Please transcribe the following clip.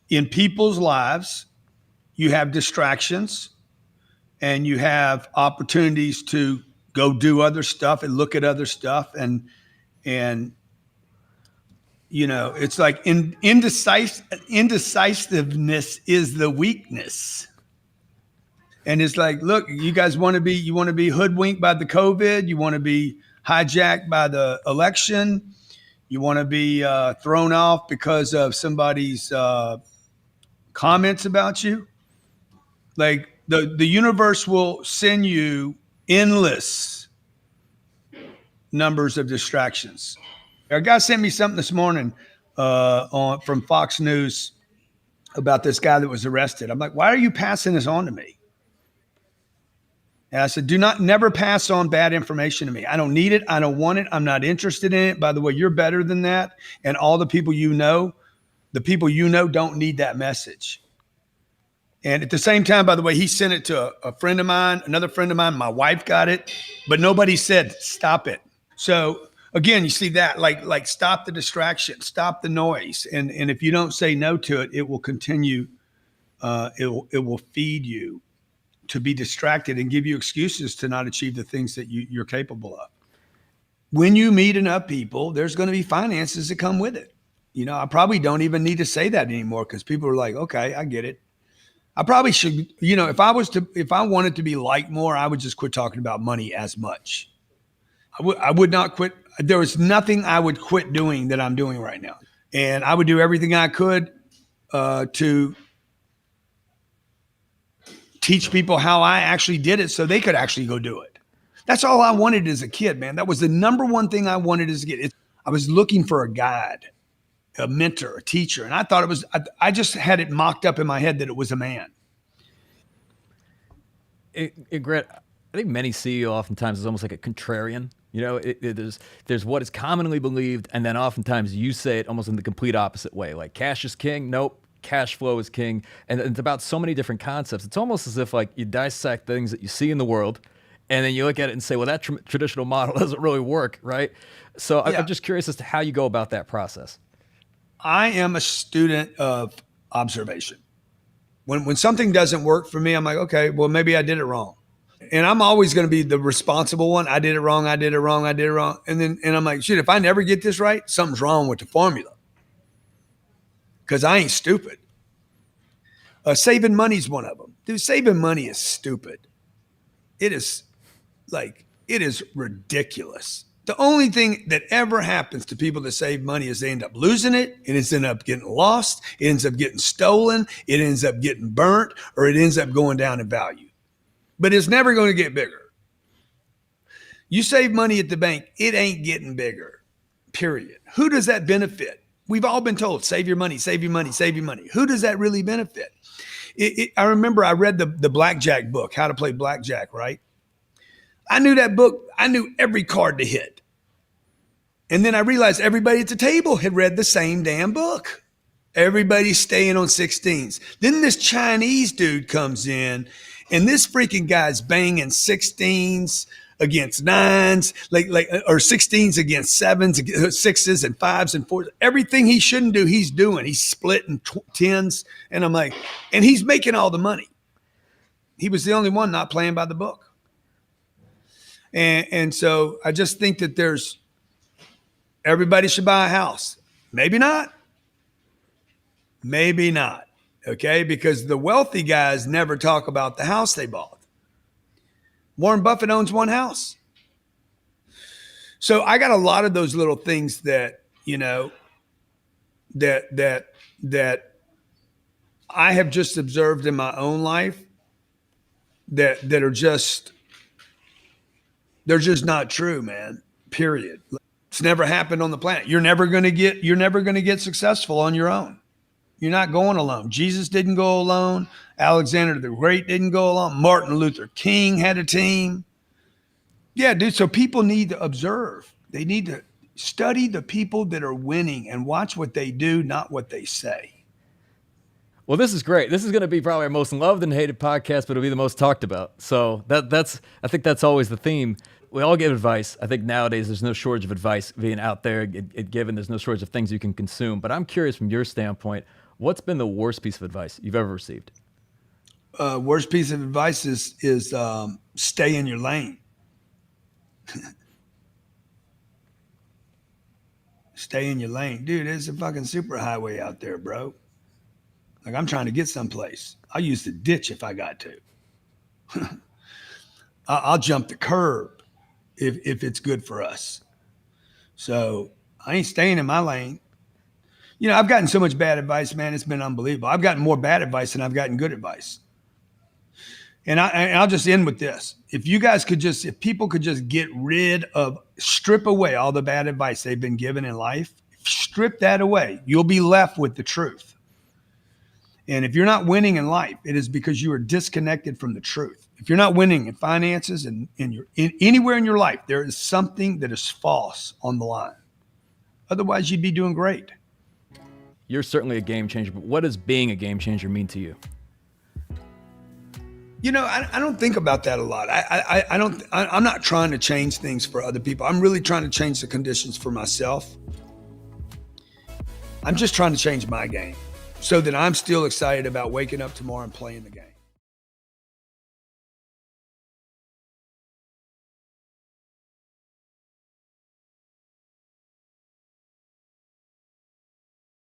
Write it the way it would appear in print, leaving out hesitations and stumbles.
in people's lives, you have distractions and you have opportunities to go do other stuff and look at other stuff. And you know, it's like indecisiveness is the weakness. And it's like, look, you guys want to be hoodwinked by the COVID. You want to be hijacked by the election. You want to be thrown off because of somebody's comments about you. Like the universe will send you endless numbers of distractions. A guy sent me something this morning from Fox News about this guy that was arrested. I'm like, why are you passing this on to me? And I said, never pass on bad information to me. I don't need it. I don't want it. I'm not interested in it. By the way, you're better than that. And all the people you know don't need that message. And at the same time, by the way, he sent it to a friend of mine, another friend of mine. My wife got it, but nobody said, stop it. So again, you see that, like stop the distraction, stop the noise. And if you don't say no to it, it will continue. It will feed you to be distracted and give you excuses to not achieve the things that you're capable of. When you meet enough people, there's going to be finances that come with it. You know, I probably don't even need to say that anymore because people are like, okay, I get it. I probably should, you know, if I wanted to be liked more, I would just quit talking about money as much. I would not quit. There was nothing I would quit doing that I'm doing right now. And I would do everything I could to teach people how I actually did it so they could actually go do it. That's all I wanted as a kid, man. That was the number one thing I wanted as a kid. I was looking for a guide, a mentor, a teacher. And I thought it was, I just had it mocked up in my head that it was a man. Grant, I think many see you oftentimes as almost like a contrarian. You know, there's what is commonly believed, and then oftentimes you say it almost in the complete opposite way. Like cash is king. Nope. Cash flow is king. And it's about so many different concepts. It's almost as if like you dissect things that you see in the world, and then you look at it and say, well, that traditional model doesn't really work, right? So yeah. I'm just curious as to how you go about that process. I am a student of observation. When something doesn't work for me, I'm like, okay, well, maybe I did it wrong. And I'm always going to be the responsible one. I did it wrong. I did it wrong. I did it wrong. And I'm like, shit, if I never get this right, something's wrong with the formula. Because I ain't stupid. Saving money is one of them. Dude, saving money is stupid. It is ridiculous. The only thing that ever happens to people that save money is they end up losing it. It ends up getting lost. It ends up getting stolen. It ends up getting burnt, or it ends up going down in value. But it's never going to get bigger. You save money at the bank, it ain't getting bigger, period. Who does that benefit? We've all been told, save your money, save your money, save your money. Who does that really benefit? I remember I read the blackjack book, How to Play Blackjack, right? I knew that book. I knew every card to hit. And then I realized everybody at the table had read the same damn book. Everybody's staying on 16s. Then this Chinese dude comes in, and this freaking guy's banging 16s against 9s, or 16s against 7s, 6s and 5s and 4s. Everything he shouldn't do, he's doing. He's splitting 10s. And I'm like, and he's making all the money. He was the only one not playing by the book. And so I just think that everybody should buy a house. Maybe not. Maybe not. Okay. Because the wealthy guys never talk about the house they bought. Warren Buffett owns one house. So I got a lot of those little things that, you know, that I have just observed in my own life that are just, they're just not true, man. Period. It's never happened on the planet. You're never going to get successful on your own. You're not going alone. Jesus didn't go alone. Alexander the Great didn't go alone. Martin Luther King had a team. Yeah, dude. So people need to observe. They need to study the people that are winning and watch what they do, not what they say. Well, this is great. This is going to be probably our most loved and hated podcast, but it'll be the most talked about. So I think that's always the theme. We all give advice. I think nowadays there's no shortage of advice being out there given. There's no shortage of things you can consume. But I'm curious from your standpoint, What's been the worst piece of advice you've ever received? Worst piece of advice is stay in your lane. Stay in your lane. Dude, there's a fucking superhighway out there, bro. Like, I'm trying to get someplace. I'll use the ditch if I got to. I'll jump the curb if it's good for us. So I ain't staying in my lane. You know, I've gotten so much bad advice, man. It's been unbelievable. I've gotten more bad advice than I've gotten good advice. And I'll just end with this. If people could just strip away all the bad advice they've been given in life, strip that away, you'll be left with the truth. And if you're not winning in life, it is because you are disconnected from the truth. If you're not winning in finances and anywhere in your life, there is something that is false on the line. Otherwise, you'd be doing great. You're certainly a game changer, but what does being a game changer mean to you? You know, I don't think about that a lot. I'm not trying to change things for other people. I'm really trying to change the conditions for myself. I'm just trying to change my game so that I'm still excited about waking up tomorrow and playing the game.